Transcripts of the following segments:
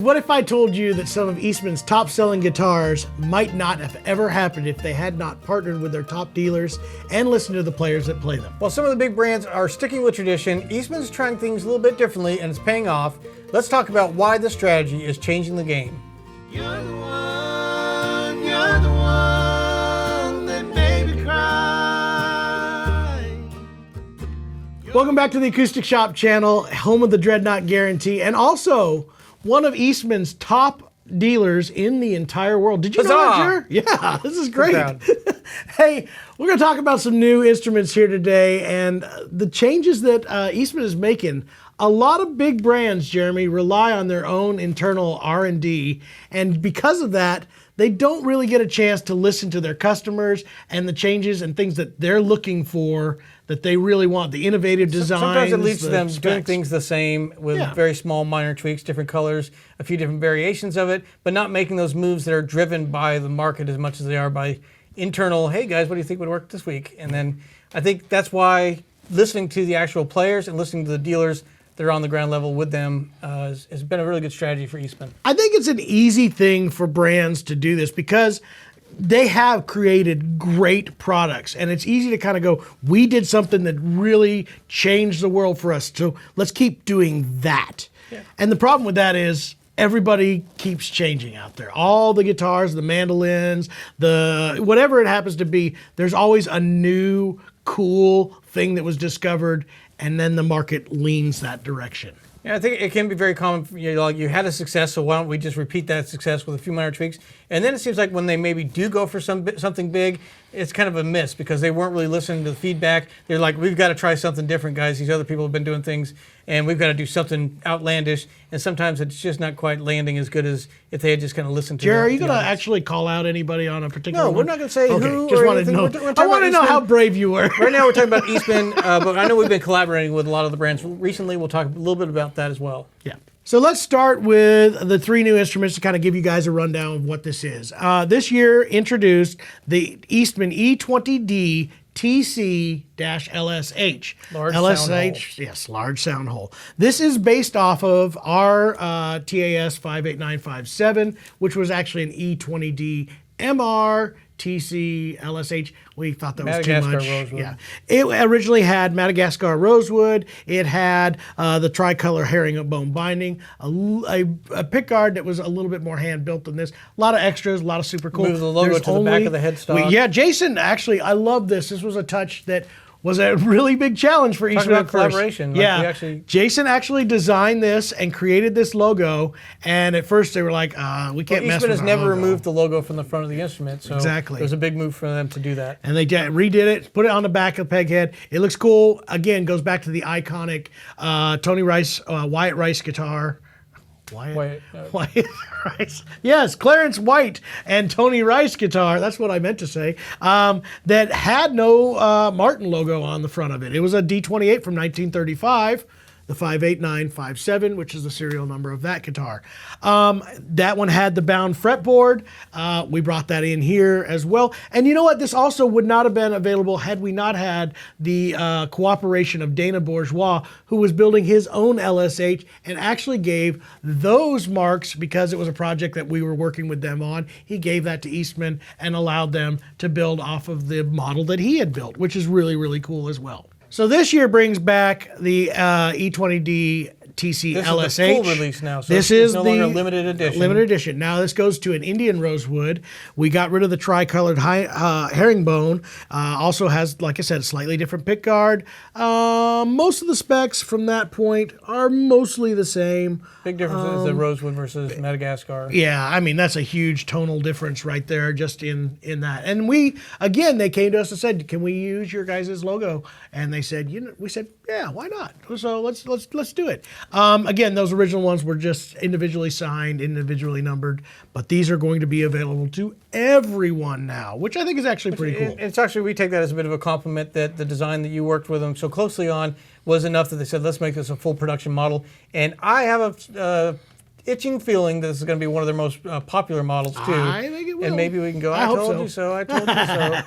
What if I told you that some of Eastman's top-selling guitars might not have ever happened if they had not partnered with their top dealers and listened to the players that play them? While some of the big brands are sticking with tradition, Eastman's trying things a little bit differently and it's paying off. Let's talk about why this strategy is changing the game. You're the one that made me cry. Welcome back to the Acoustic Shop channel, home of the Dreadnought Guarantee, and also one of Eastman's top dealers in the entire world. Did you know that, Jer? Yeah, this is great. Hey, we're going to talk about some new instruments here today and the changes that Eastman is making. A lot of big brands, Jeremy, rely on their own internal R&D, and because of that, they don't really get a chance to listen to their customers and the changes and things that they're looking for, that they really want, the innovative designs. Sometimes it leads to them specs. doing things the same with very small minor tweaks, different colors, a few different variations of it, but not making those moves that are driven by the market as much as they are by internal, hey guys, what do you think would work this week? And then I think that's why listening to the actual players and listening to the dealers that are on the ground level with them has been a really good strategy for Eastman. I think it's an easy thing for brands to do this because they have created great products, and it's easy to kind of go, we did something that really changed the world for us, so let's keep doing that. Yeah. And the problem with that is everybody keeps changing out there. All the guitars, the mandolins, the whatever it happens to be, there's always a new cool thing that was discovered, and then the market leans that direction. Yeah, I think it can be very common. You had a success, so why don't we just repeat that success with a few minor tweaks? And then it seems like when they maybe do go for something big, it's kind of a miss because they weren't really listening to the feedback. They're like, we've got to try something different, guys. These other people have been doing things, and we've got to do something outlandish. And sometimes it's just not quite landing as good as if they had just kind of listened to Jerry, are you going to actually call out anybody on a particular one? No, we're not going to say who just or want to anything. know. I want to know how brave you were. Right now we're talking about Eastman, but I know we've been collaborating with a lot of the brands recently. We'll talk a little bit about that as well. Yeah. So let's start with the three new instruments to kind of give you guys a rundown of what this is. This year introduced the Eastman E20D TC-LSH. Large LSH, sound hole. yes, large sound hole. This is based off of our TAS 58957, which was actually an E20D MR TC LSH. We thought that was too much. Rosewood. Yeah, it originally had Madagascar rosewood. It had the tricolor herringbone binding, a pickguard that was a little bit more hand built than this. A lot of extras, a lot of super cool. Move the logo to the back of the headstock. Yeah, Jason, actually, I love this. This was a touch that was a really big challenge for Eastman at first. Collaboration. Yeah, Jason actually designed this and created this logo, and at first they were like, we can't mess with Eastman has our never logo. removed the logo from the front of the instrument, so Exactly. it was a big move for them to do that. And they redid it, put it on the back of the peg head. It looks cool. Again, goes back to the iconic Wyatt Rice guitar. Wyatt Rice. Yes, Clarence White and Tony Rice guitar. That's what I meant to say. That had no Martin logo on the front of it. It was a D28 from 1935. The 58957, which is the serial number of that guitar. That one had the bound fretboard. We brought that in here as well. And you know what? This also would not have been available had we not had the cooperation of Dana Bourgeois, who was building his own LSH and actually gave those marks, because it was a project that we were working with them on, he gave that to Eastman and allowed them to build off of the model that he had built, which is really, really cool as well. So this year brings back the E20D TC LSH. This is the full release now, so this it's is no the longer limited edition. Limited edition. Now this goes to an Indian rosewood. We got rid of the tricolored herringbone. Also has, like I said, a slightly different pickguard. Most of the specs from that point are mostly the same. Big difference is the rosewood versus Madagascar. Yeah, I mean, that's a huge tonal difference right there just in that. And they came to us and said, can we use your guys' logo? And they said, we said, yeah, why not? So let's do it. Again, those original ones were just individually signed, individually numbered, but these are going to be available to everyone now, which I think is actually pretty cool. It's actually, we take that as a bit of a compliment that the design that you worked with them so closely on was enough that they said, let's make this a full production model. And I have a itching feeling that this is going to be one of their most popular models too. I think it will. And maybe we can go, I told you so, I told you so.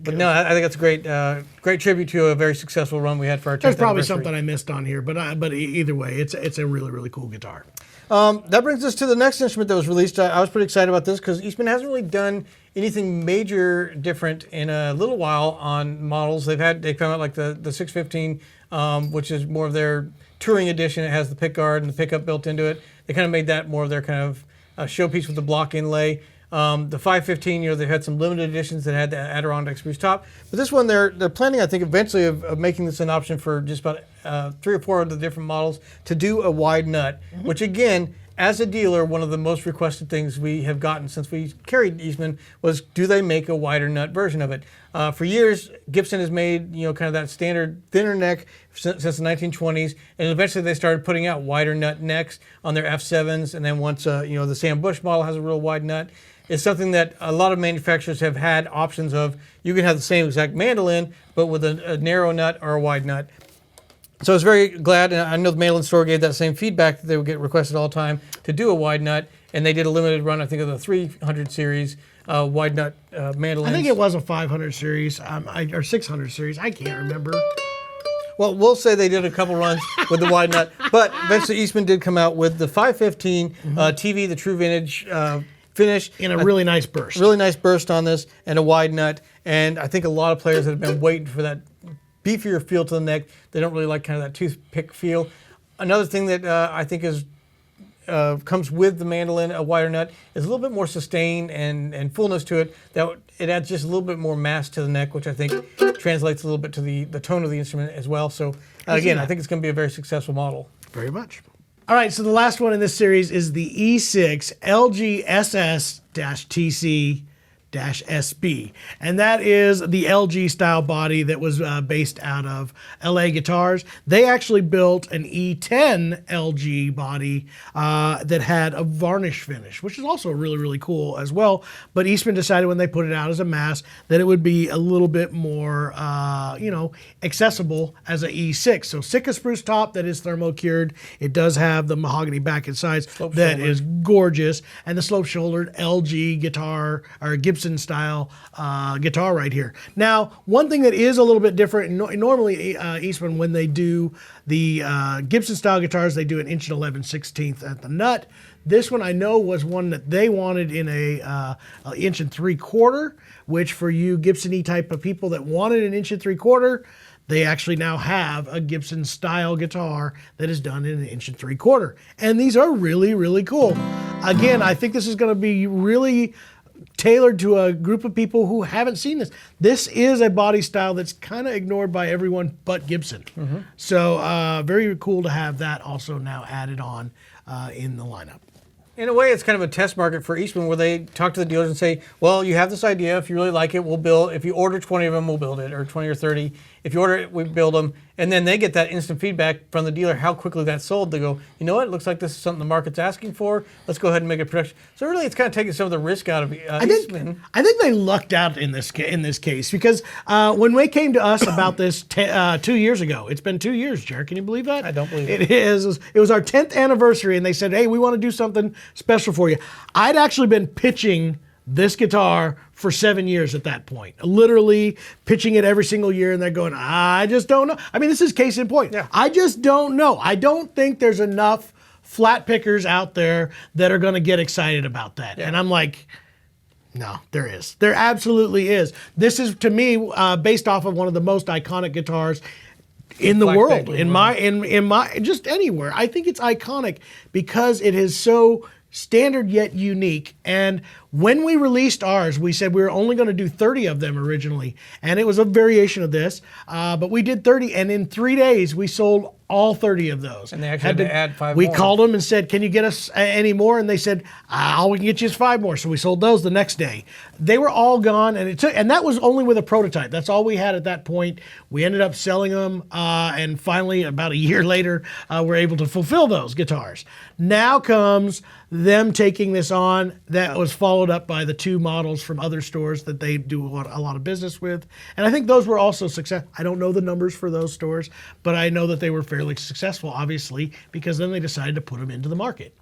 But no, I think that's a great tribute to a very successful run we had for our 10th There's probably anniversary. something I missed on here, but either way, it's a really, really cool guitar. That brings us to the next instrument that was released. I was pretty excited about this because Eastman hasn't really done anything major different in a little while on models. They come out like the 615, which is more of their touring edition. It has the pick guard and the pickup built into it. They kind of made that more of their kind of showpiece with the block inlay. The 515, they had some limited editions that had the Adirondack spruce top. But this one, they're planning, I think, eventually of making this an option for just about 3 or 4 of the different models to do a wide nut, which again, as a dealer, one of the most requested things we have gotten since we carried Eastman was, do they make a wider nut version of it? For years, Gibson has made kind of that standard thinner neck since the 1920s, and eventually they started putting out wider nut necks on their F7s, and then once the Sam Bush model has a real wide nut, it's something that a lot of manufacturers have had options of. You can have the same exact mandolin, but with a narrow nut or a wide nut. So I was very glad, and I know the Mandolin store gave that same feedback, that they would get requested all the time to do a wide nut, and they did a limited run, I think, of the 300 series wide nut mandolins. I think it was a 500 series or 600 series. I can't remember. Well, we'll say they did a couple runs with the wide nut, but eventually Eastman did come out with the 515 TV, the True Vintage finish. In a really nice burst. Really nice burst on this, and a wide nut, and I think a lot of players that have been waiting for that beefier feel to the neck. They don't really like kind of that toothpick feel. Another thing that I think is comes with the mandolin, a wider nut, is a little bit more sustain and fullness to it. That it adds just a little bit more mass to the neck, which I think translates a little bit to the tone of the instrument as well. So again, I think it's going to be a very successful model. Very much. All right, so the last one in this series is the E6-LGSS-TC-SB, and that is the LG style body that was based out of LA Guitars. They actually built an E10 LG body that had a varnish finish, which is also really, really cool as well. But Eastman decided when they put it out as a mass that it would be a little bit more, accessible as an E6. So Sitka spruce top that is thermo cured. It does have the mahogany back and sides that is gorgeous, and the slope shouldered LG guitar or Gibson style guitar right here. Now, one thing that is a little bit different, normally Eastman, when they do the Gibson style guitars, they do an 1.11/16 at the nut. This one I know was one that they wanted in a 1 3/4, which for you Gibson-y type of people that wanted an 1 3/4, they actually now have a Gibson style guitar that is done in an 1 3/4. And these are really, really cool. Again, I think this is going to be really tailored to a group of people who haven't seen this. This is a body style that's kind of ignored by everyone but Gibson. So very cool to have that also now added on in the lineup. In a way, it's kind of a test market for Eastman, where they talk to the dealers and say, well, you have this idea. If you really like it, we'll build. If you order 20 of them, we'll build it, or 20 or 30. If you order it, we build them. And then they get that instant feedback from the dealer, how quickly that's sold. They go, you know what, it looks like this is something the market's asking for. Let's go ahead and make a production. So really, it's kind of taking some of the risk out of Eastman. I think they lucked out in this case, because when they came to us about this 2 years ago, it's been 2 years, Jared, can you believe that? I don't believe it. It is. It was our 10th anniversary, and they said, hey, we want to do something special for you. I'd actually been pitching this guitar for 7 years at that point, literally pitching it every single year, and they're going, I just don't know. I mean, this is case in point. Yeah. I just don't know. I don't think there's enough flat pickers out there that are going to get excited about that. Yeah. And I'm like, no, there is. There absolutely is. This is, to me, based off of one of the most iconic guitars in the world, in my just anywhere. I think it's iconic because it is so standard yet unique. And when we released ours, we said we were only going to do 30 of them originally, and it was a variation of this, but we did 30, and in 3 days we sold all 30 of those. And they actually had to add 5 more. We more. called them and said, can you get us any more? And they said, all we can get you is 5 more. So we sold those the next day. They were all gone, and that was only with a prototype. That's all we had at that point. We ended up selling them, and finally, about a year later, we're able to fulfill those guitars. Now comes them taking this on. That was followed up by the 2 models from other stores that they do a lot of business with. And I think those were also successful. I don't know the numbers for those stores, but I know that they were fairly successful, obviously, because then they decided to put them into the market.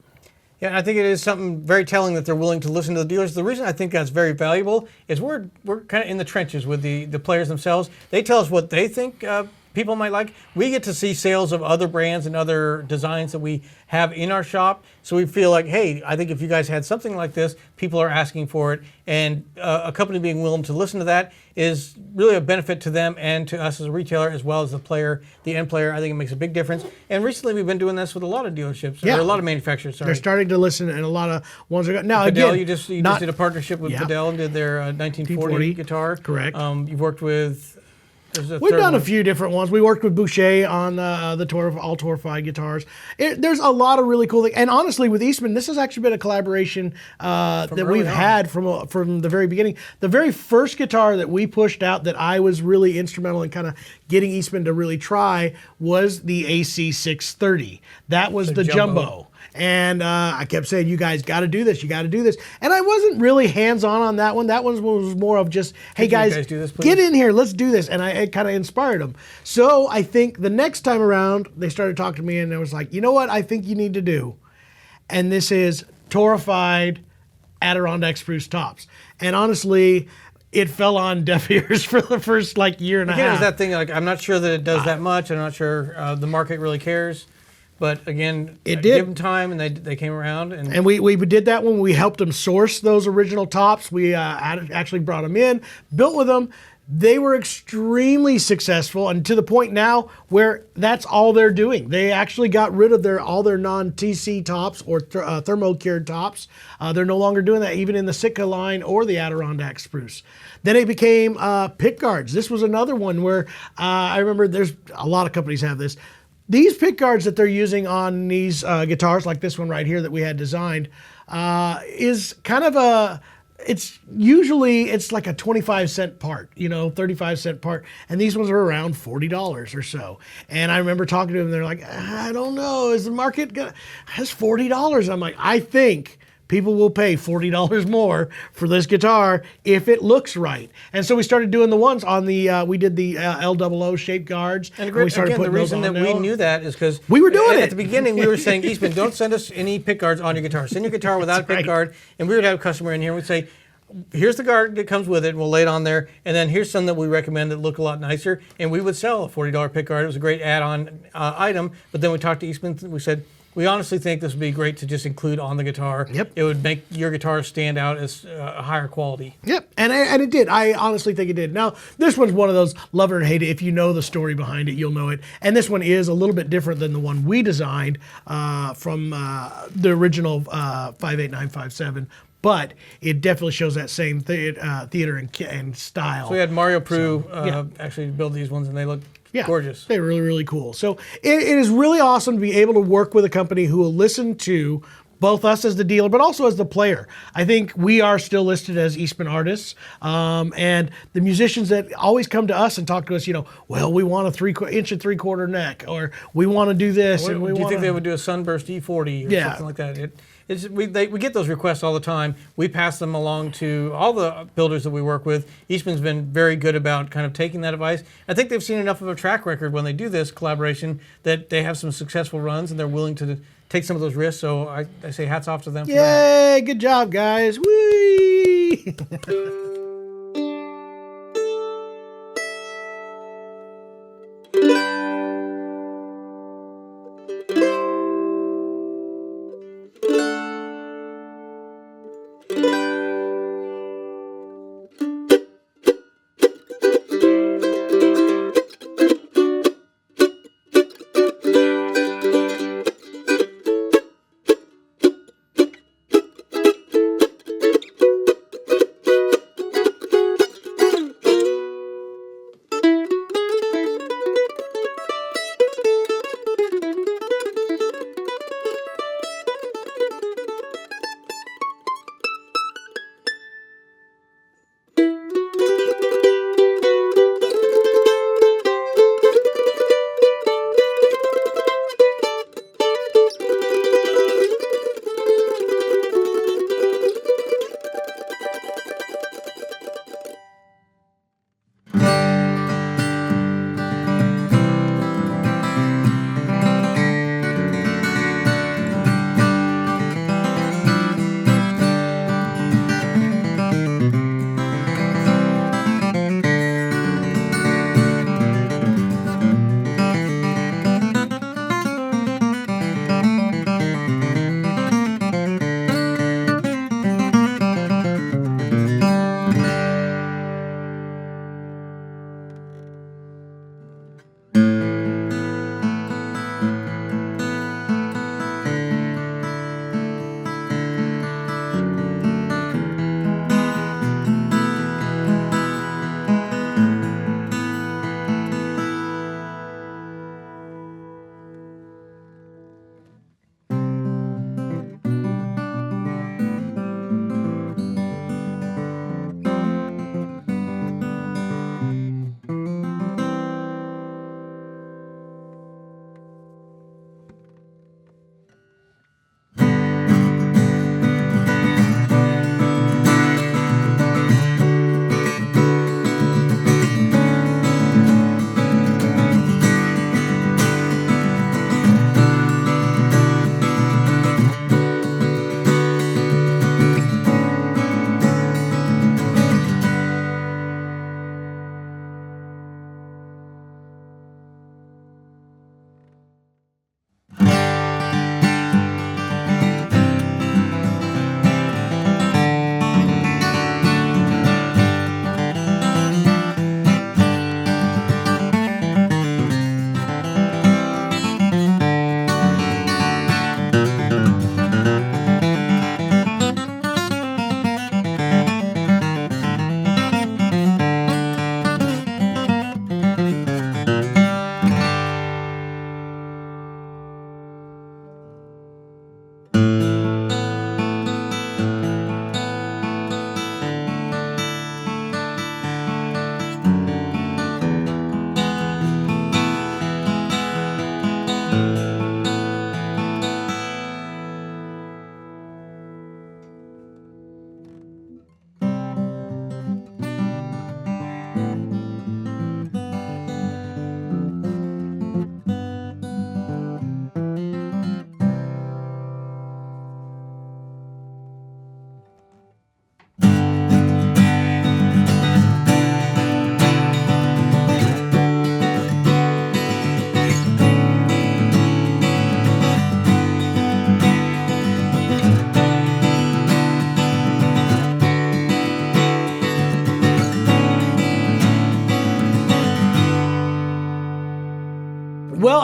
Yeah, and I think it is something very telling that they're willing to listen to the dealers. The reason I think that's very valuable is we're kind of in the trenches with the players themselves. They tell us what they think people might like. We get to see sales of other brands and other designs that we have in our shop. So we feel like, hey, I think if you guys had something like this, people are asking for it. And a company being willing to listen to that is really a benefit to them and to us as a retailer, as well as the player, the end player. I think it makes a big difference. And recently we've been doing this with a lot of dealerships, or a lot of manufacturers. Sorry. They're starting to listen, and a lot of ones are going. Now, Fidel, again, you just did a partnership with Fidel and did their 1940 guitar. Correct. You've worked with. We've done a few different ones. We worked with Boucher on the all Torrified guitars. There's a lot of really cool things. And honestly, with Eastman, this has actually been a collaboration that we've had from the very beginning. The very first guitar that we pushed out that I was really instrumental in kind of getting Eastman to really try was the AC630. That was the jumbo. And I kept saying, you guys got to do this. You got to do this. And I wasn't really hands-on on that one. That one was more of just, hey, guys, do this, get in here. Let's do this. And it kind of inspired them. So I think the next time around, they started talking to me, and I was like, you know what I think you need to do? And this is Torrified Adirondack spruce tops. And honestly, it fell on deaf ears for the first year and a half. It was that thing, I'm not sure that it does that much. I'm not sure the market really cares. But again, it did. Give them time, and they came around. And we did that when we helped them source those original tops. We actually brought them in, built with them. They were extremely successful, and to the point now where that's all they're doing. They actually got rid of all their non-TC tops or thermo-cured tops. They're no longer doing that, even in the Sitka line or the Adirondack spruce. Then it became pick guards. This was another one where I remember there's a lot of companies have this. These pick guards that they're using on these guitars, like this one right here that we had designed, is kind of it's like a 25-cent part, 35-cent part. And these ones are around $40 or so. And I remember talking to them, they're like, I don't know, is the market has $40? I'm like, I think people will pay $40 more for this guitar if it looks right. And so we started doing the ones on we did the LOO shaped guards. And we started again, the putting reason those on that we now. knew that is because we were doing it. At the beginning, we were saying, Eastman, don't send us any pick guards on your guitar. Send your guitar without a pick guard. And we would have a customer in here and we'd say, here's the guard that comes with it, and we'll lay it on there. And then here's some that we recommend that look a lot nicer. And we would sell a $40 pick guard. It was a great add-on item. But then we talked to Eastman, we said, we honestly think this would be great to just include on the guitar. Yep. It would make your guitar stand out as a higher quality. Yep, and it did. I honestly think it did. Now, this one's one of those love it or hate it. If you know the story behind it, you'll know it. And this one is a little bit different than the one we designed from the original 58957. But it definitely shows that same theater and style. So we had Mario Prue actually build these ones, and they look gorgeous. They're really, really cool. So it is really awesome to be able to work with a company who will listen to both us as the dealer, but also as the player. I think we are still listed as Eastman artists. And the musicians that always come to us and talk to us, well, we want a 3-inch and 3/4 neck, or we want to do this. Do you think they would do a Sunburst E40 or something like that? We get those requests all the time. We pass them along to all the builders that we work with. Eastman's been very good about kind of taking that advice. I think they've seen enough of a track record when they do this collaboration that they have some successful runs and they're willing to take some of those risks. So I say hats off to them. Yay, good job, guys. Whee!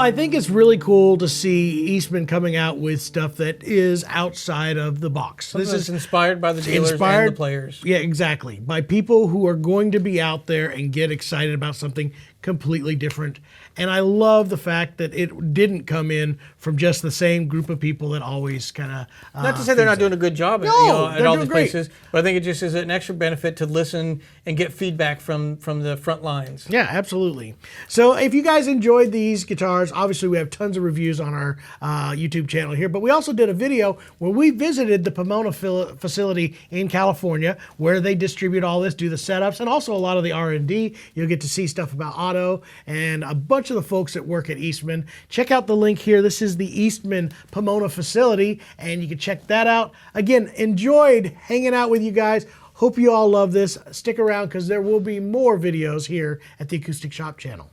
I think it's really cool to see Eastman coming out with stuff that is outside of the box. This is inspired by the dealers and the players. Yeah, exactly. By people who are going to be out there and get excited about something completely different. And I love the fact that it didn't come in from just the same group of people that always kind of. Not to say they're not doing a good job at all these places, but I think it just is an extra benefit to listen and get feedback from the front lines. Yeah, absolutely. So if you guys enjoyed these guitars, obviously we have tons of reviews on our YouTube channel here, but we also did a video where we visited the Pomona facility in California where they distribute all this, do the setups, and also a lot of the R&D. You'll get to see stuff about auto and a bunch of the folks that work at Eastman. Check out the link here. This is the Eastman Pomona facility, and you can check that out. Again, enjoyed hanging out with you guys. Hope you all love this. Stick around because there will be more videos here at the Acoustic Shop channel.